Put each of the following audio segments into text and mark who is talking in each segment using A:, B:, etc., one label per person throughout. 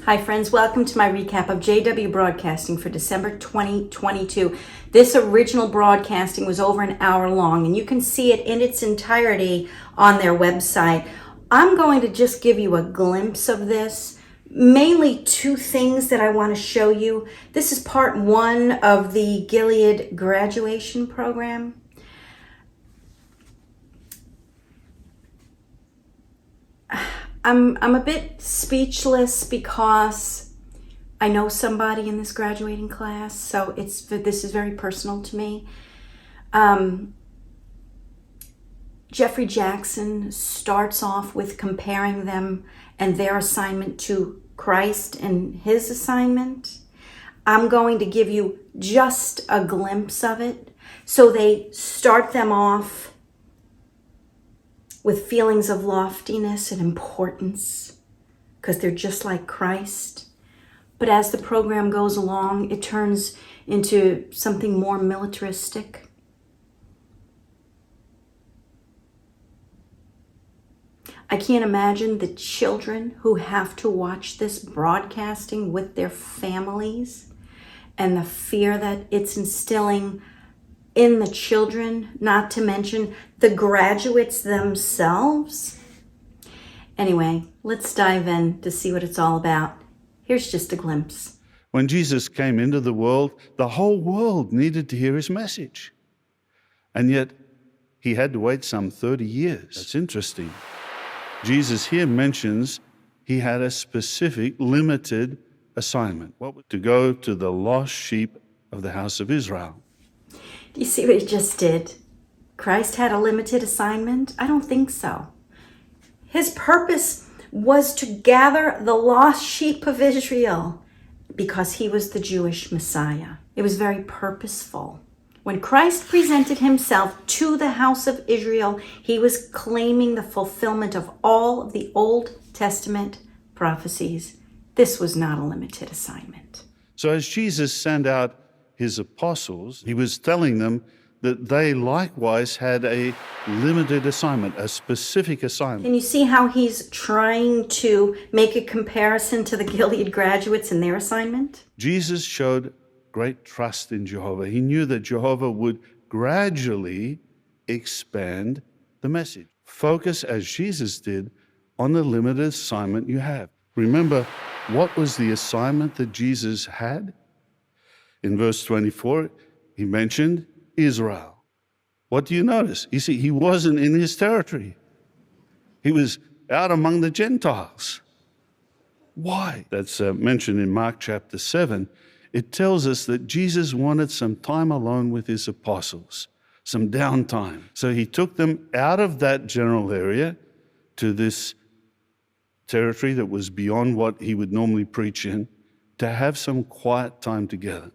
A: Hi friends, welcome to my recap of JW Broadcasting for December 2022. This original broadcasting was over an hour long, and you can see it in its entirety on their website. I'm going to just give you a glimpse of this. Mainly two things that I want to show you. This is part one of the Gilead graduation program. I'm a bit speechless because I know somebody in this graduating class, so this is very personal to me. Jeffrey Jackson starts off with comparing them and their assignment to Christ and his assignment. I'm going to give you just a glimpse of it. So they start them off with feelings of loftiness and importance because they're just like Christ. But as the program goes along, it turns into something more militaristic. I can't imagine the children who have to watch this broadcasting with their families and the fear that it's instilling in the children, not to mention the graduates themselves. Anyway, let's dive in to see what it's all about. Here's just a glimpse.
B: When Jesus came into the world, the whole world needed to hear his message. And yet, he had to wait some 30 years. That's interesting. Jesus here mentions he had a specific, limited assignment. To go to the lost sheep of the house of Israel.
A: Do you see what he just did? Christ had a limited assignment? I don't think so. His purpose was to gather the lost sheep of Israel because he was the Jewish Messiah. It was very purposeful. When Christ presented himself to the house of Israel, he was claiming the fulfillment of all of the Old Testament prophecies. This was not a limited assignment.
B: So as Jesus sent out his apostles, he was telling them that they likewise had a limited assignment, a specific assignment.
A: Can you see how he's trying to make a comparison to the Gilead graduates and their assignment?
B: Jesus showed great trust in Jehovah. He knew that Jehovah would gradually expand the message. Focus, as Jesus did, on the limited assignment you have. Remember, what was the assignment that Jesus had? In verse 24, he mentioned Israel. What do you notice? You see, he wasn't in his territory. He was out among the Gentiles. Why? That's mentioned in Mark chapter 7. It tells us that Jesus wanted some time alone with his apostles, some downtime. So he took them out of that general area to this territory that was beyond what he would normally preach in, to have some quiet time together.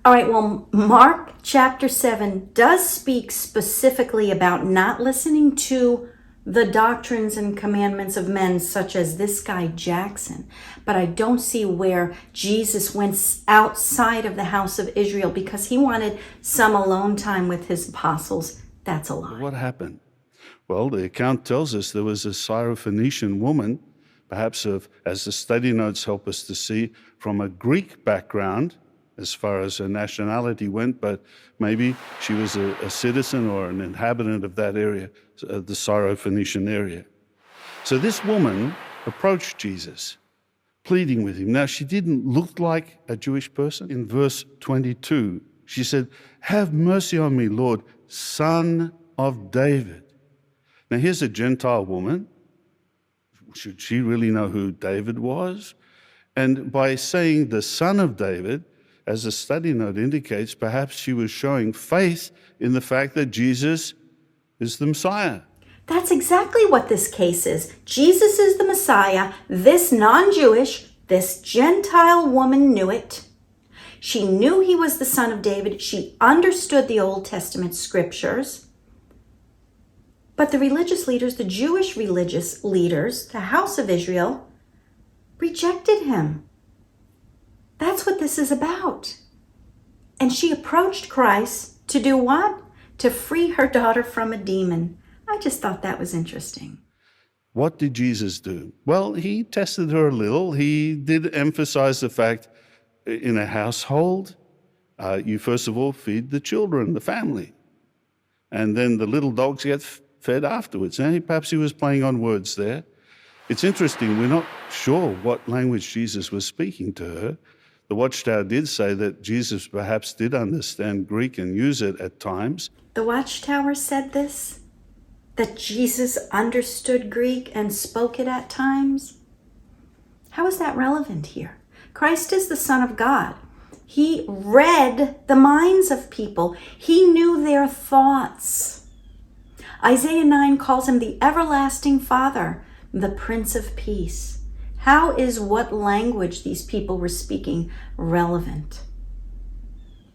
A: All right, well, Mark chapter 7 does speak specifically about not listening to the doctrines and commandments of men such as this guy Jackson. But I don't see where Jesus went outside of the house of Israel because he wanted some alone time with his apostles. That's a lie.
B: What happened? Well, the account tells us there was a Syrophoenician woman, perhaps as the study notes help us to see, from a Greek background, as far as her nationality went, but maybe she was a citizen or an inhabitant of that area, the Syrophoenician area. So this woman approached Jesus, pleading with him. Now, she didn't look like a Jewish person. In verse 22, she said, "Have mercy on me, Lord, Son of David." Now, here's a Gentile woman. Should she really know who David was? And by saying the Son of David, as the study note indicates, perhaps she was showing faith in the fact that Jesus is the Messiah.
A: That's exactly what this case is. Jesus is the Messiah. This non-Jewish, this Gentile woman knew it. She knew he was the Son of David. She understood the Old Testament scriptures. But the religious leaders, the Jewish religious leaders, the house of Israel, rejected him. That's what this is about. And she approached Christ to do what? To free her daughter from a demon. I just thought that was interesting.
B: What did Jesus do? Well, he tested her a little. He did emphasize the fact in a household, you first of all feed the children, the family, and then the little dogs get fed afterwards. And perhaps he was playing on words there. It's interesting, we're not sure what language Jesus was speaking to her. The Watchtower did say that Jesus perhaps did understand Greek and use it at times.
A: The Watchtower said this? That Jesus understood Greek and spoke it at times? How is that relevant here? Christ is the Son of God. He read the minds of people. He knew their thoughts. Isaiah 9 calls him the everlasting Father, the Prince of Peace. How is what language these people were speaking relevant?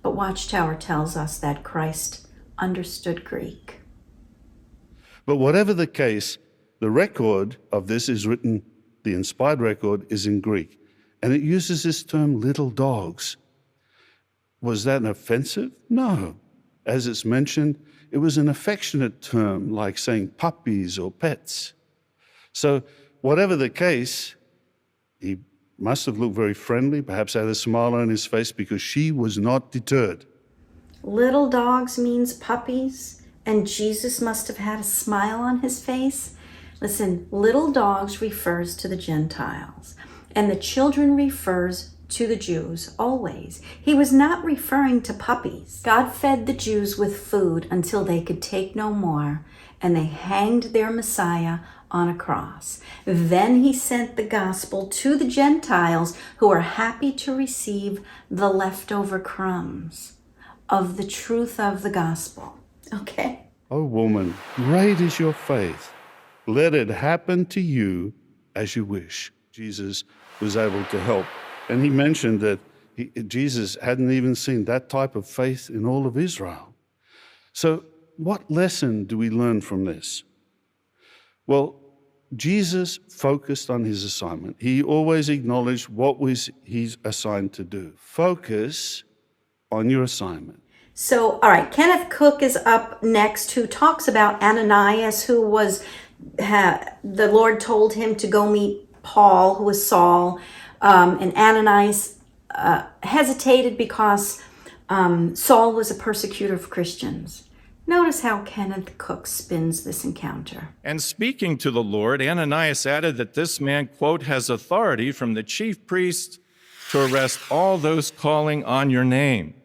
A: But Watchtower tells us that Christ understood Greek.
B: But whatever the case, the record of this is written, the inspired record is in Greek, and it uses this term, little dogs. Was that an offensive? No. As it's mentioned, it was an affectionate term, like saying puppies or pets. So whatever the case, he must have looked very friendly, perhaps had a smile on his face because she was not deterred.
A: Little dogs means puppies, and Jesus must have had a smile on his face. Listen, little dogs refers to the Gentiles, and the children refers to the Jews always. He was not referring to puppies. God fed the Jews with food until they could take no more, and they hanged their Messiah on a cross. Then he sent the gospel to the Gentiles who are happy to receive the leftover crumbs of the truth of the gospel. Okay?
B: Oh, woman, great is your faith. Let it happen to you as you wish. Jesus was able to help. And he mentioned that Jesus hadn't even seen that type of faith in all of Israel. So what lesson do we learn from this? Well, Jesus focused on his assignment. He always acknowledged what was he's assigned to do. Focus on your assignment.
A: So, all right, Kenneth Cook is up next, who talks about Ananias, who was, the Lord told him to go meet Paul, who was Saul, and Ananias hesitated because Saul was a persecutor of Christians. Notice how Kenneth Cook spins this encounter.
C: And speaking to the Lord, Ananias added that this man, quote, has authority from the chief priest to arrest all those calling on your name.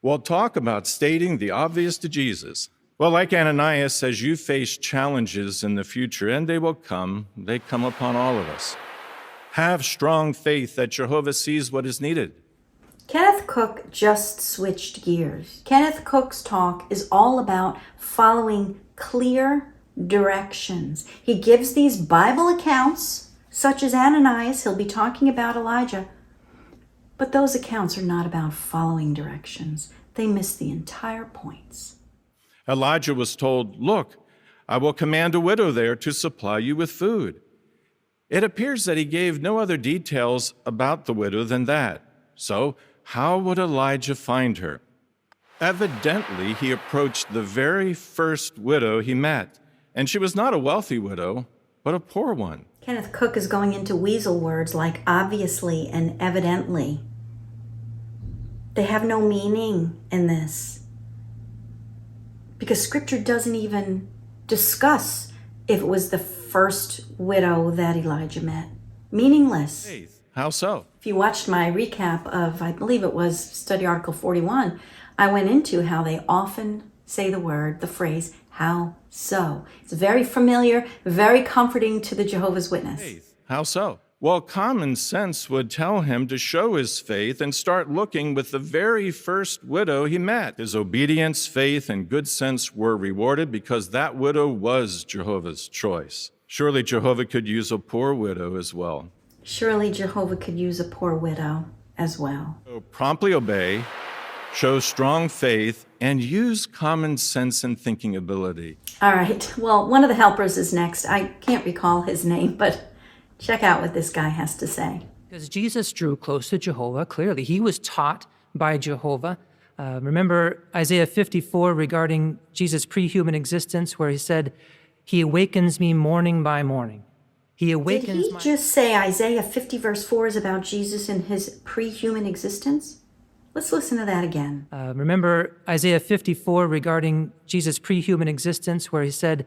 C: Well, talk about stating the obvious to Jesus. Well, like Ananias, as you face challenges in the future, and they will come, they come upon all of us. Have strong faith that Jehovah sees what is needed.
A: Kenneth Cook just switched gears. Kenneth Cook's talk is all about following clear directions. He gives these Bible accounts, such as Ananias, he'll be talking about Elijah, but those accounts are not about following directions. They miss the entire points.
C: Elijah was told, look, I will command a widow there to supply you with food. It appears that he gave no other details about the widow than that. So, how would Elijah find her? Evidently, he approached the very first widow he met, and she was not a wealthy widow, but a poor one.
A: Kenneth Cook is going into weasel words like obviously and evidently. They have no meaning in this, because Scripture doesn't even discuss if it was the first widow that Elijah met. Meaningless.
C: Faith. How so?
A: If you watched my recap of, I believe it was Study Article 41, I went into how they often say the phrase, how so. It's very familiar, very comforting to the Jehovah's Witness.
C: Faith. How so? Well, common sense would tell him to show his faith and start looking with the very first widow he met. His obedience, faith, and good sense were rewarded because that widow was Jehovah's choice. Surely Jehovah could use a poor widow as well.
A: Surely Jehovah could use a poor widow as well.
C: So promptly obey, show strong faith, and use common sense and thinking ability.
A: All right. Well, one of the helpers is next. I can't recall his name, but check out what this guy has to say.
D: Because Jesus drew close to Jehovah, clearly. He was taught by Jehovah. Remember Isaiah 54 regarding Jesus' pre-human existence, where he said, He awakens me morning by morning. He
A: Did
D: awakens
A: he just say Isaiah 50 verse 4 is about Jesus and his pre-human existence? Let's listen to that again.
D: Remember Isaiah 54 regarding Jesus' pre-human existence, where he said,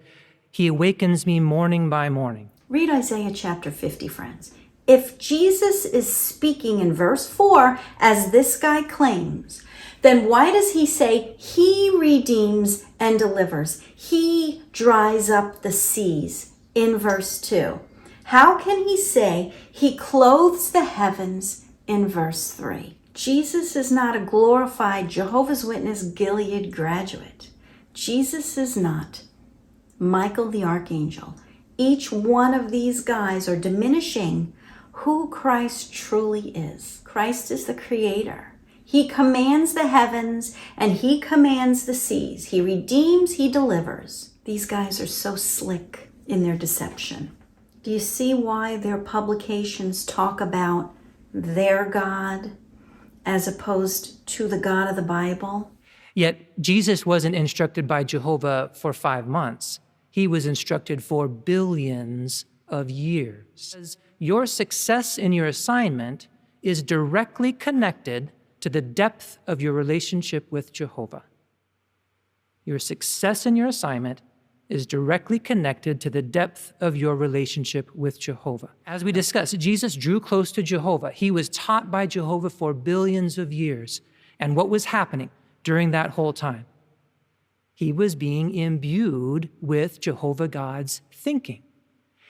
D: he awakens me morning by morning.
A: Read Isaiah chapter 50, friends. If Jesus is speaking in verse 4, as this guy claims, then why does he say he redeems and delivers? He dries up the seas in verse 2. How can he say he clothes the heavens in verse 3? Jesus is not a glorified Jehovah's Witness Gilead graduate. Jesus is not Michael the Archangel. Each one of these guys are diminishing who Christ truly is. Christ is the creator. He commands the heavens and he commands the seas. He redeems, he delivers. These guys are so slick in their deception. Do you see why their publications talk about their God as opposed to the God of the Bible?
D: Yet Jesus wasn't instructed by Jehovah for 5 months. He was instructed for billions of years. Your success in your assignment is directly connected to the depth of your relationship with Jehovah. Your success in your assignment is directly connected to the depth of your relationship with Jehovah. As we discussed, Jesus drew close to Jehovah. He was taught by Jehovah for billions of years. And what was happening during that whole time? He was being imbued with Jehovah God's thinking.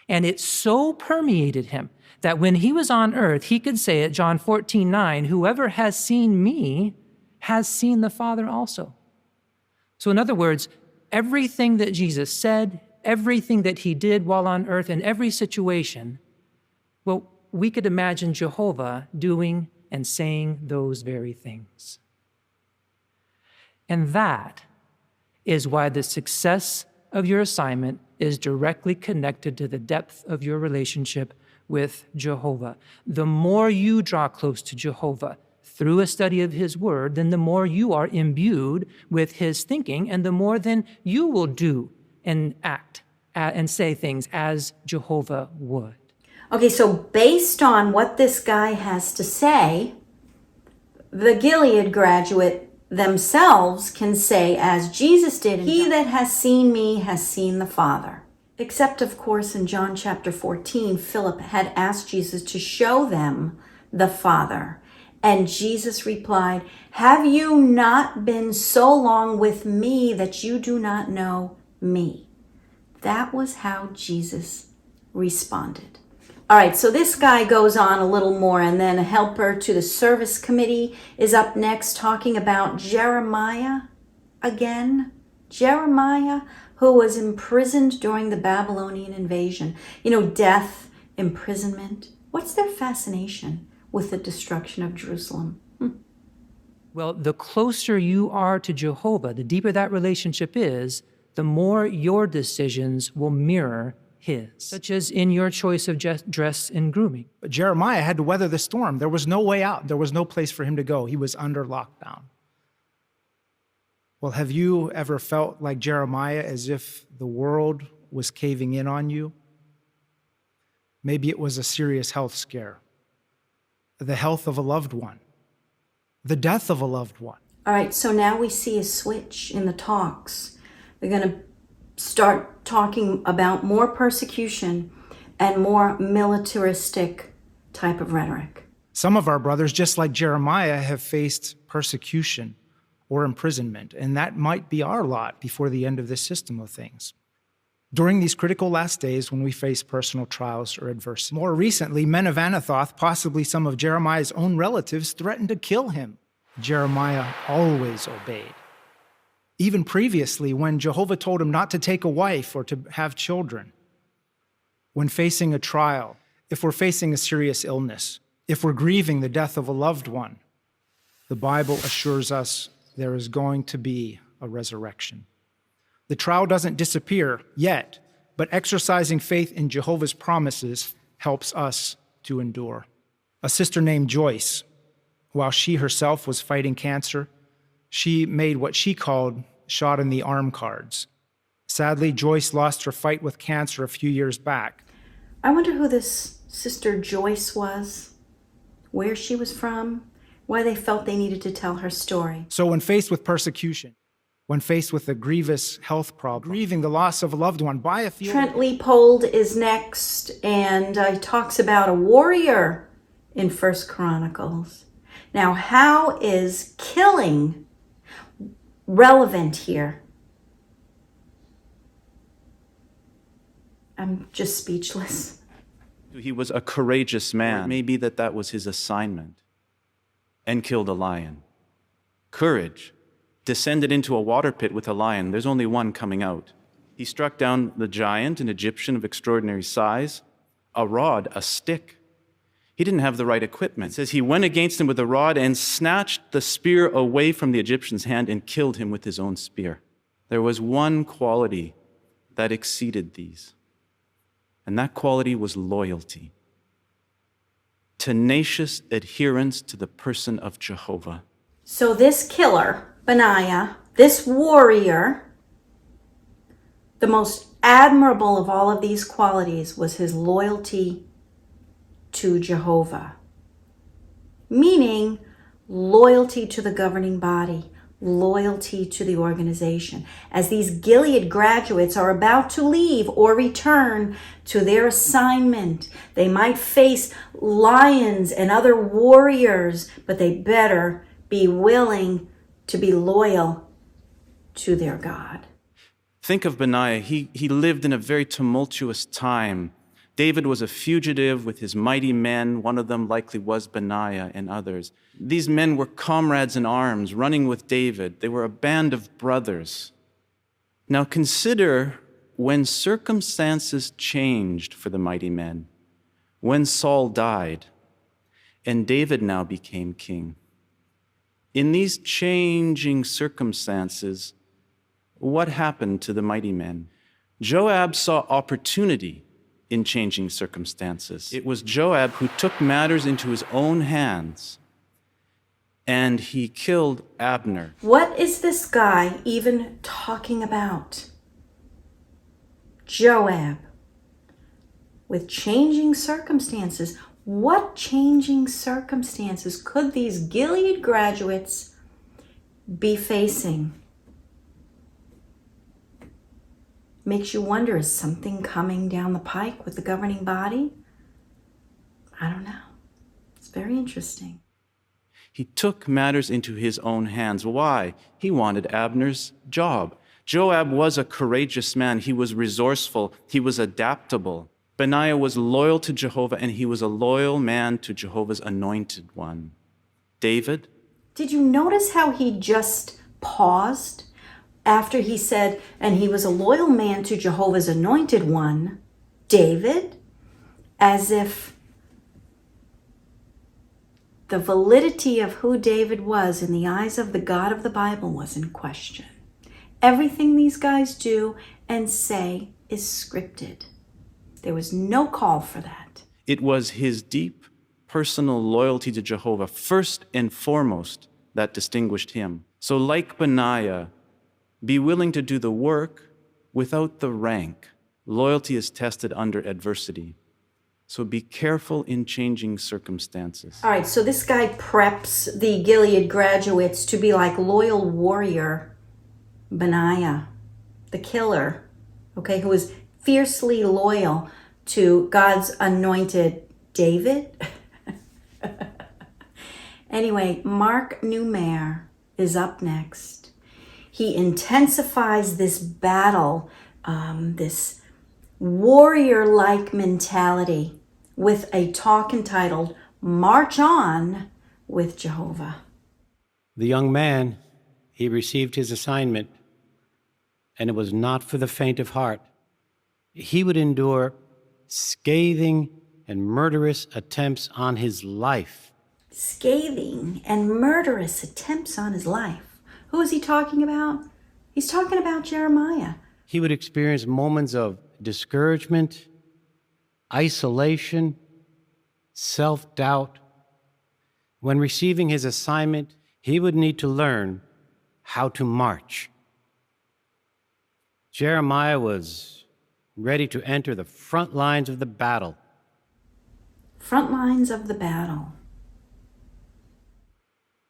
D: And it so permeated him that when he was on earth, he could say at John 14:9, whoever has seen me has seen the Father also. So in other words, everything that Jesus said, everything that he did while on earth in every situation, well, we could imagine Jehovah doing and saying those very things. And that is why the success of your assignment is directly connected to the depth of your relationship with Jehovah. The more you draw close to Jehovah through a study of his word, then the more you are imbued with his thinking, and the more then you will do and act and say things as Jehovah would.
A: Okay, so based on what this guy has to say, the Gilead graduate themselves can say, as Jesus did, he that has seen me has seen the Father. Except, of course, in John chapter 14, Philip had asked Jesus to show them the Father. And Jesus replied, have you not been so long with me that you do not know me? That was how Jesus responded. All right, so this guy goes on a little more, and then a helper to the service committee is up next talking about Jeremiah again. Jeremiah, who was imprisoned during the Babylonian invasion. You know, death, imprisonment. What's their fascination with the destruction of Jerusalem?
D: Well, the closer you are to Jehovah, the deeper that relationship is, the more your decisions will mirror his, such as in your choice of dress and grooming.
E: But Jeremiah had to weather the storm. There was no way out. There was no place for him to go. He was under lockdown. Well, have you ever felt like Jeremiah, as if the world was caving in on you? Maybe it was a serious health scare, the health of a loved one, the death of a loved one.
A: All right, so now we see a switch in the talks. They're going to start talking about more persecution and more militaristic type of rhetoric.
E: Some of our brothers, just like Jeremiah, have faced persecution or imprisonment, and that might be our lot before the end of this system of things. During these critical last days when we face personal trials or adversity. More recently, men of Anathoth, possibly some of Jeremiah's own relatives, threatened to kill him. Jeremiah always obeyed. Even previously, when Jehovah told him not to take a wife or to have children. When facing a trial, if we're facing a serious illness, if we're grieving the death of a loved one, the Bible assures us there is going to be a resurrection. The trial doesn't disappear yet, but exercising faith in Jehovah's promises helps us to endure. A sister named Joyce, while she herself was fighting cancer, she made what she called shot in the arm cards, Sadly, Joyce lost her fight with cancer a few years back.
A: I wonder who this Sister Joyce was, where she was from, why they felt they needed to tell her story.
E: So when faced with persecution, when faced with a grievous health problem, grieving the loss of a loved one by a field...
A: Trent Leopold is next, and he talks about a warrior in 1 Chronicles. Now, how is killing relevant here? I'm just speechless.
F: He was a courageous man. Maybe that was his assignment. And killed a lion. Courage. Descended into a water pit with a lion. There's only one coming out. He struck down the giant, an Egyptian of extraordinary size. A rod, a stick. He didn't have the right equipment. It says he went against him with a rod and snatched the spear away from the Egyptian's hand and killed him with his own spear. There was one quality that exceeded these. And that quality was loyalty. Tenacious adherence to the person of Jehovah.
A: So this killer, Benaiah, this warrior, the most admirable of all of these qualities was his loyalty to Jehovah. Meaning loyalty to the governing body, loyalty to the organization. As these Gilead graduates are about to leave or return to their assignment, they might face lions and other warriors, but they better be willing to be loyal to their God.
F: Think of Benaiah. He lived in a very tumultuous time. David was a fugitive with his mighty men. One of them likely was Benaiah and others. These men were comrades in arms, running with David. They were a band of brothers. Now consider when circumstances changed for the mighty men, when Saul died, and David now became king. In these changing circumstances, what happened to the mighty men? Joab saw opportunity in changing circumstances. It was Joab who took matters into his own hands, and he killed Abner.
A: What is this guy even talking about? Joab. With changing circumstances. What changing circumstances could these Gilead graduates be facing? Makes you wonder, is something coming down the pike with the governing body? I don't know. It's very interesting.
F: He took matters into his own hands. Why? He wanted Abner's job. Joab was a courageous man. He was resourceful. He was adaptable. Benaiah was loyal to Jehovah, and he was a loyal man to Jehovah's anointed one. David?
A: Did you notice how he just paused after he said, and he was a loyal man to Jehovah's anointed one, David? As if the validity of who David was in the eyes of the God of the Bible was in question. Everything these guys do and say is scripted. There was no call for that.
F: It was his deep personal loyalty to Jehovah, first and foremost, that distinguished him. So like Benaiah, be willing to do the work without the rank. Loyalty is tested under adversity. So be careful in changing circumstances.
A: All right, so this guy preps the Gilead graduates to be like loyal warrior Benaiah, the killer, okay, who was fiercely loyal to God's anointed David. Anyway, Mark Newmare is up next. He intensifies this battle, this warrior-like mentality with a talk entitled, March On with Jehovah.
G: The young man, he received his assignment, and it was not for the faint of heart. He would endure scathing and murderous attempts on his life.
A: Scathing and murderous attempts on his life. Who is he talking about? He's talking about Jeremiah.
G: He would experience moments of discouragement, isolation, self-doubt. When receiving his assignment, he would need to learn how to march. Jeremiah was ready to enter the front lines of the battle.
A: Front lines of the battle.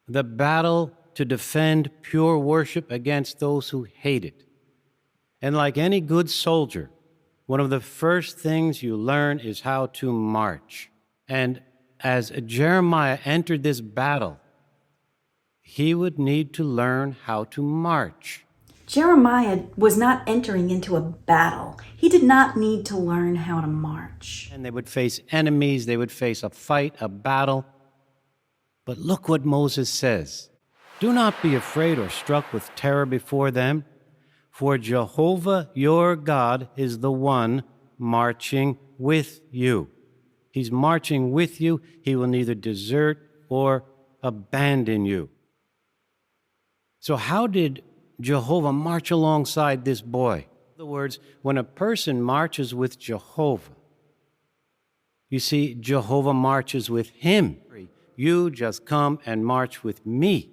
G: The battle to defend pure worship against those who hate it. And like any good soldier, one of the first things you learn is how to march. And as Jeremiah entered this battle, he would need to learn how to march.
A: Jeremiah was not entering into a battle. He did not need to learn how to march.
G: And they would face enemies, they would face a fight, a battle. But look what Moses says. Do not be afraid or struck with terror before them, for Jehovah your God is the one marching with you. He's marching with you. He will neither desert or abandon you. So how did Jehovah march alongside this boy? In other words, when a person marches with Jehovah, you see, Jehovah marches with him. You just come and march with me.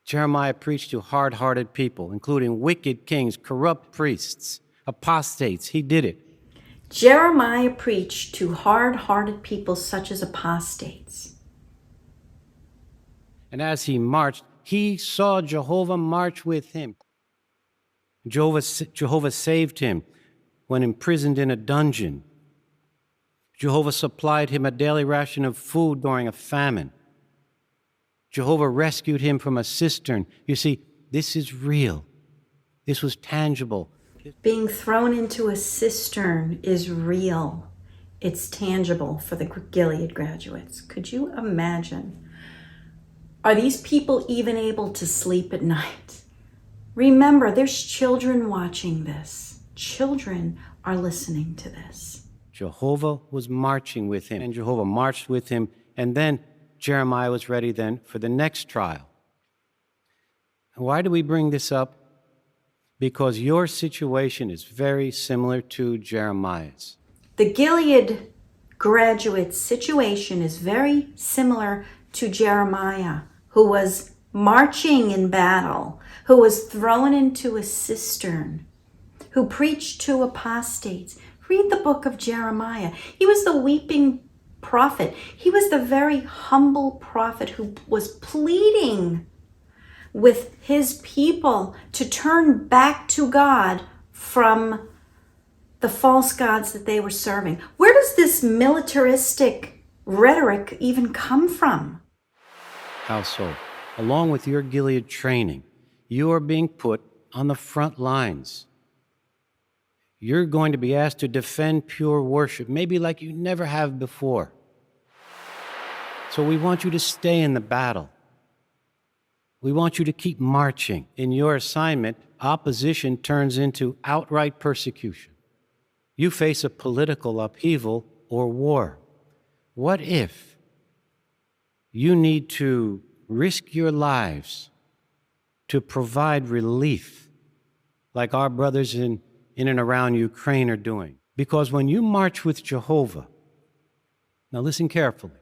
G: Jeremiah preached to hard-hearted people, including wicked kings, corrupt priests, apostates. He did it.
A: Jeremiah preached to hard-hearted people such as apostates.
G: And as he marched, he saw Jehovah march with him. Jehovah saved him when imprisoned in a dungeon. Jehovah supplied him a daily ration of food during a famine. Jehovah rescued him from a cistern. You see, this is real. This was tangible.
A: Being thrown into a cistern is real. It's tangible for the Gilead graduates. Could you imagine? Are these people even able to sleep at night? Remember, there's children watching this. Children are listening to this.
G: Jehovah was marching with him, and Jehovah marched with him, and then Jeremiah was ready then for the next trial. Why do we bring this up? Because your situation is very similar to Jeremiah's.
A: The Gilead graduate's situation is very similar to Jeremiah, who was marching in battle, who was thrown into a cistern, who preached to apostates. Read the book of Jeremiah. He was the weeping prophet. He was the very humble prophet who was pleading with his people to turn back to God from the false gods that they were serving. Where does this militaristic rhetoric even come from?
G: How so? Along with your Gilead training, you are being put on the front lines. You're going to be asked to defend pure worship, maybe like you never have before. So we want you to stay in the battle. We want you to keep marching. In your assignment, opposition turns into outright persecution. You face a political upheaval or war. What if you need to risk your lives to provide relief like our brothers in and around Ukraine are doing? Because when you march with Jehovah, now listen carefully.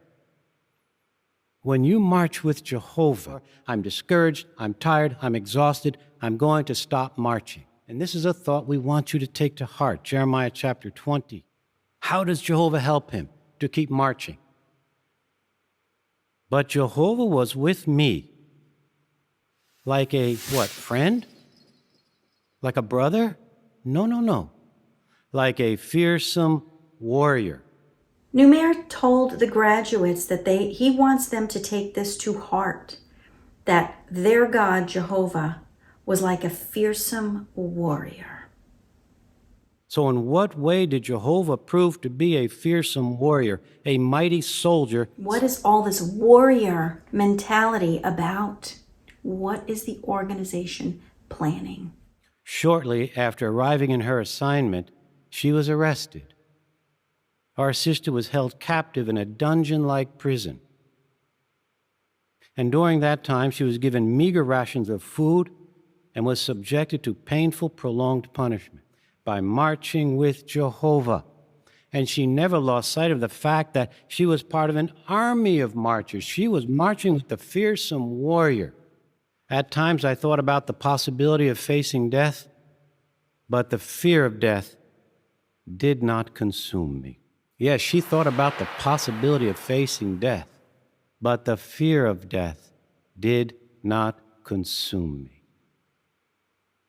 G: When you march with Jehovah, I'm discouraged, I'm tired, I'm exhausted, I'm going to stop marching. And this is a thought we want you to take to heart. Jeremiah chapter 20. How does Jehovah help him to keep marching? But Jehovah was with me like a, what, friend? Like a brother? No. Like a fearsome warrior.
A: Numair told the graduates that he wants them to take this to heart, that their God, Jehovah, was like a fearsome warrior.
G: So in what way did Jehovah prove to be a fearsome warrior, a mighty soldier?
A: What is all this warrior mentality about? What is the organization planning?
G: Shortly after arriving in her assignment, she was arrested. Our sister was held captive in a dungeon-like prison. And during that time, she was given meager rations of food and was subjected to painful, prolonged punishment by marching with Jehovah. And she never lost sight of the fact that she was part of an army of marchers. She was marching with the fearsome warrior. At times, I thought about the possibility of facing death, but the fear of death did not consume me. Yes, she thought about the possibility of facing death, but the fear of death did not consume me.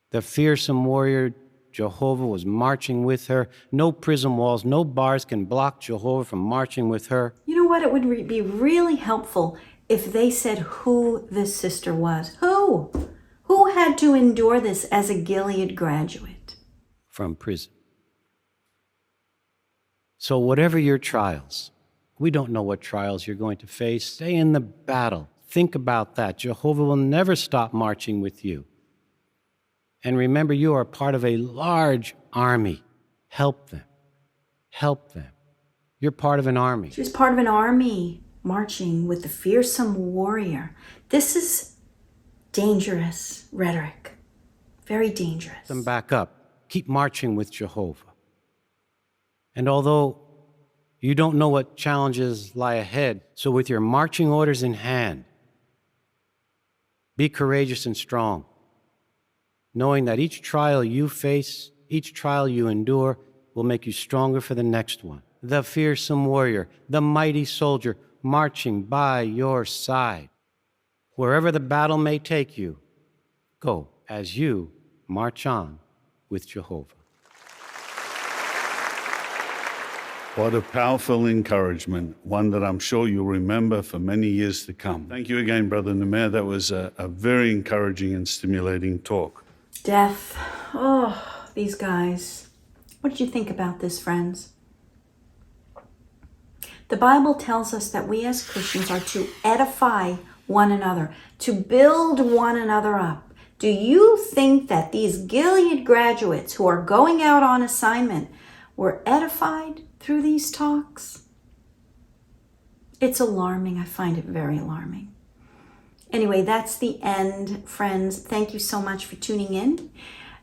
G: The fearsome warrior Jehovah was marching with her. No prison walls, no bars can block Jehovah from marching with her.
A: You know what? It would be really helpful if they said who this sister was. Who? Who had to endure this as a Gilead graduate?
G: From prison. So whatever your trials, we don't know what trials you're going to face. Stay in the battle. Think about that. Jehovah will never stop marching with you. And remember, you are part of a large army. Help them. Help them. You're part of an army.
A: She was part of an army marching with the fearsome warrior. This is dangerous rhetoric. Very dangerous.
G: Them back up. Keep marching with Jehovah. And although you don't know what challenges lie ahead, so with your marching orders in hand, be courageous and strong, knowing that each trial you face, each trial you endure, will make you stronger for the next one. The fearsome warrior, the mighty soldier, marching by your side. Wherever the battle may take you, go as you march on with Jehovah.
B: What a powerful encouragement, one that I'm sure you'll remember for many years to come. Thank you again, Brother Namer. That was a very encouraging and stimulating talk.
A: Death. Oh, these guys. What did you think about this, friends? The Bible tells us that we as Christians are to edify one another, to build one another up. Do you think that these Gilead graduates who are going out on assignment were edified through these talks? It's alarming. I find it very alarming. Anyway, that's the end, friends. Thank you so much for tuning in.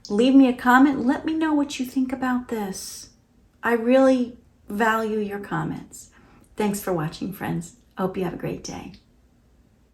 A: Leave me a comment. Let me know what you think about this. I really value your comments. Thanks for watching, friends. I hope you have a great day.